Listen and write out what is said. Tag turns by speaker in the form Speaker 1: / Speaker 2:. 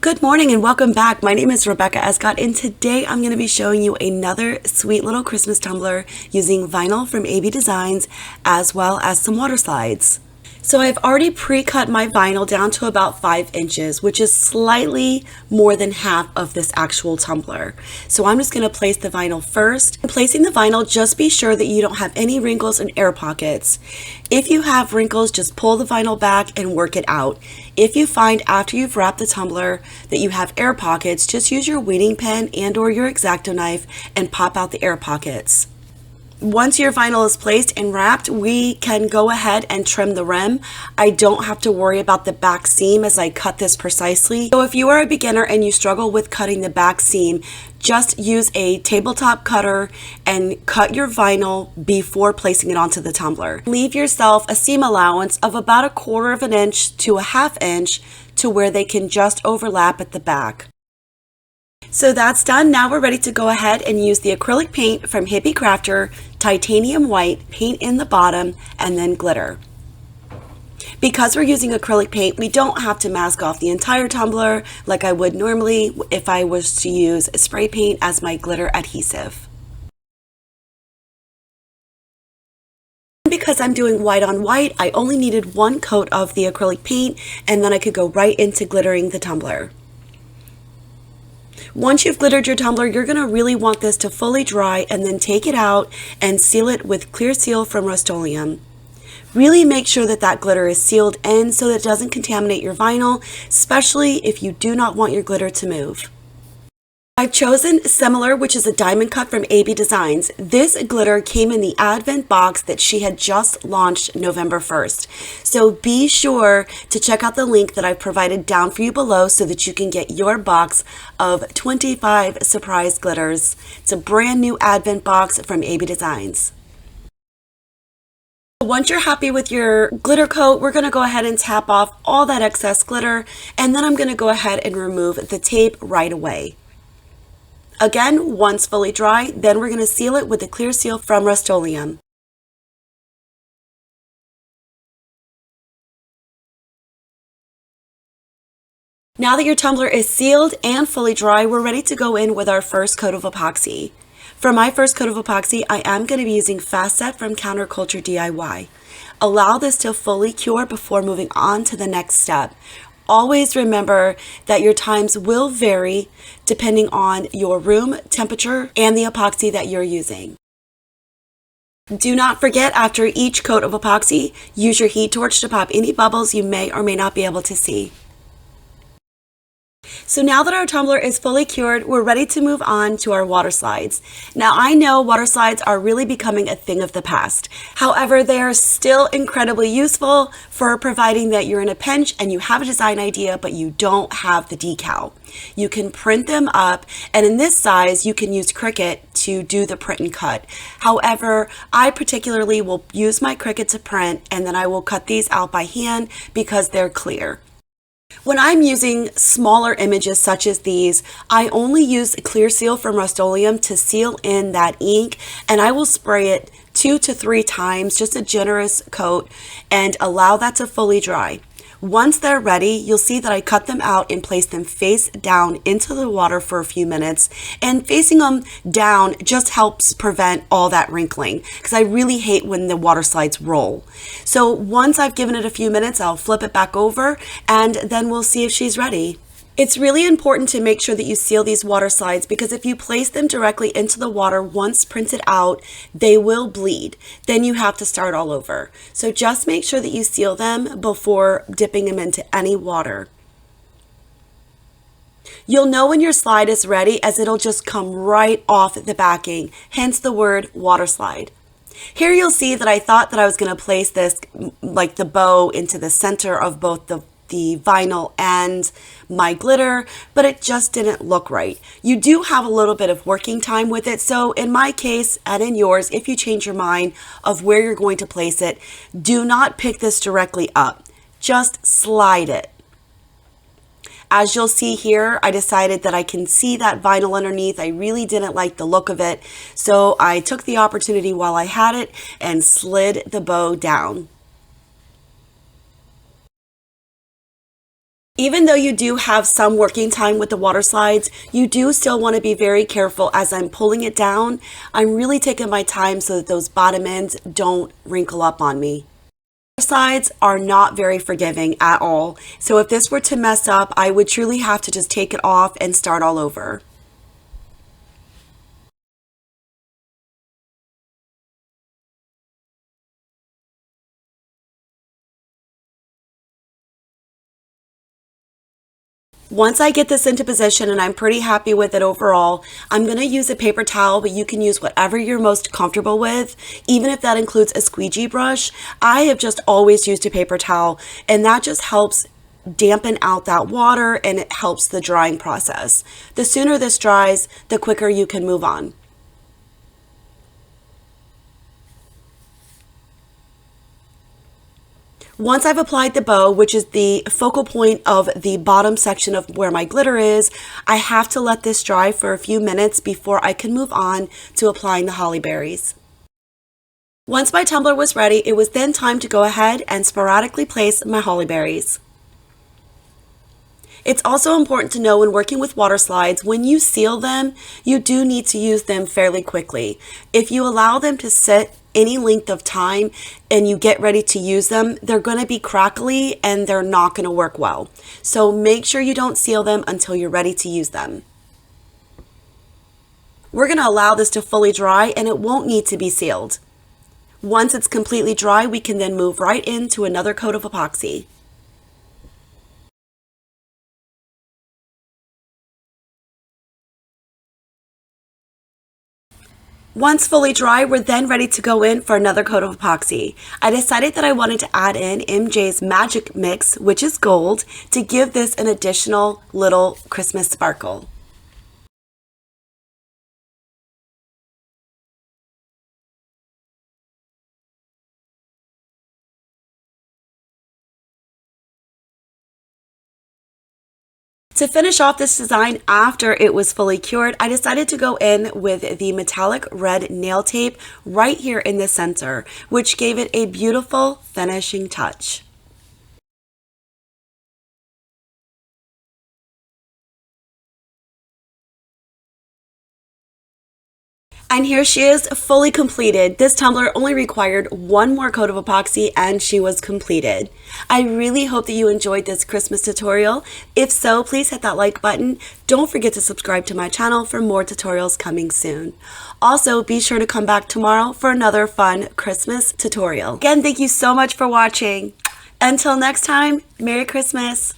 Speaker 1: Good morning and welcome back. My name is Rebecca Escott and today I'm going to be showing you another sweet little Christmas tumbler using vinyl from AB Designs as well as some water slides. So I've already pre-cut my vinyl down to about 5 inches, which is slightly more than half of this actual tumbler. So I'm just going to place the vinyl first. In placing the vinyl, just be sure that you don't have any wrinkles and air pockets. If you have wrinkles, just pull the vinyl back and work it out. If you find after you've wrapped the tumbler that you have air pockets, just use your weeding pen and or your X-Acto knife and pop out the air pockets. Once your vinyl is placed and wrapped, we can go ahead and trim the rim. I don't have to worry about the back seam as I cut this precisely. So if you are a beginner and you struggle with cutting the back seam, just use a tabletop cutter and cut your vinyl before placing it onto the tumbler. Leave yourself a seam allowance of about 1/4 of an inch to 1/2 inch to where they can just overlap at the back. So that's done. Now we're ready to go ahead and use the acrylic paint from Hippie Crafter, titanium white, paint in the bottom, and then glitter. Because we're using acrylic paint, we don't have to mask off the entire tumbler like I would normally if I was to use spray paint as my glitter adhesive. Because I'm doing white on white, I only needed 1 coat of the acrylic paint and then I could go right into glittering the tumbler. Once you've glittered your tumbler, you're going to really want this to fully dry and then take it out and seal it with clear seal from Rust-Oleum. Really make sure that that glitter is sealed in so that it doesn't contaminate your vinyl, especially if you do not want your glitter to move. I've chosen Similar, which is a diamond cut from AB Designs. This glitter came in the Advent box that she had just launched November 1st. So be sure to check out the link that I've provided down for you below so that you can get your box of 25 surprise glitters. It's a brand new Advent box from AB Designs. Once you're happy with your glitter coat, we're going to go ahead and tap off all that excess glitter, and then I'm going to go ahead and remove the tape right away. Again, once fully dry, then we're going to seal it with a clear seal from Rust-Oleum. Now that your tumbler is sealed and fully dry, we're ready to go in with our first coat of epoxy. For my first coat of epoxy, I am going to be using Fast Set from Counterculture DIY. Allow this to fully cure before moving on to the next step. Always remember that your times will vary depending on your room temperature and the epoxy that you're using. Do not forget, after each coat of epoxy, use your heat torch to pop any bubbles you may or may not be able to see. So now that our tumbler is fully cured, we're ready to move on to our water slides. Now I know water slides are really becoming a thing of the past. However, they are still incredibly useful for providing that you're in a pinch and you have a design idea but you don't have the decal. You can print them up, and in this size you can use Cricut to do the print and cut. However, I particularly will use my Cricut to print and then I will cut these out by hand because they're clear. When I'm using smaller images such as these, I only use a clear seal from Rust-Oleum to seal in that ink, and I will spray it 2 to 3 times, just a generous coat, and allow that to fully dry. Once they're ready, you'll see that I cut them out and place them face down into the water for a few minutes, and facing them down just helps prevent all that wrinkling because I really hate when the water slides roll. So once I've given it a few minutes, I'll flip it back over and then we'll see if she's ready. It's really important to make sure that you seal these water slides because if you place them directly into the water once printed out, they will bleed. Then you have to start all over. So just make sure that you seal them before dipping them into any water. You'll know when your slide is ready as it'll just come right off the backing, hence the word water slide. Here you'll see that I thought that I was going to place this like the bow into the center of both the vinyl and my glitter, but it just didn't look right. You do have a little bit of working time with it, so in my case and in yours, if you change your mind of where you're going to place it, do not pick this directly up. Just slide it. As you'll see here, I decided that I can see that vinyl underneath. I really didn't like the look of it, so I took the opportunity while I had it and slid the bow down. Even though you do have some working time with the water slides, you do still want to be very careful as I'm pulling it down. I'm really taking my time so that those bottom ends don't wrinkle up on me. Sides are not very forgiving at all, so if this were to mess up, I would truly have to just take it off and start all over. Once I get this into position and I'm pretty happy with it overall, I'm going to use a paper towel, but you can use whatever you're most comfortable with, even if that includes a squeegee brush. I have just always used a paper towel, and that just helps dampen out that water and it helps the drying process. The sooner this dries, the quicker you can move on. Once I've applied the bow, which is the focal point of the bottom section of where my glitter is, I have to let this dry for a few minutes before I can move on to applying the holly berries. Once my tumbler was ready, it was then time to go ahead and sporadically place my holly berries. It's also important to know when working with water slides, when you seal them, you do need to use them fairly quickly. If you allow them to sit any length of time and you get ready to use them, they're going to be crackly and they're not going to work well. So make sure you don't seal them until you're ready to use them. We're going to allow this to fully dry and it won't need to be sealed. Once it's completely dry, we can then move right into another coat of epoxy. Once fully dry, we're then ready to go in for another coat of epoxy. I decided that I wanted to add in MJ's Magic Mix, which is gold, to give this an additional little Christmas sparkle. To finish off this design after it was fully cured, I decided to go in with the metallic red nail tape right here in the center, which gave it a beautiful finishing touch. And here she is, fully completed. This tumbler only required one more coat of epoxy and she was completed. I really hope that you enjoyed this Christmas tutorial. If so, please hit that like button. Don't forget to subscribe to my channel for more tutorials coming soon. Also, be sure to come back tomorrow for another fun Christmas tutorial. Again, thank you so much for watching. Until next time, Merry Christmas.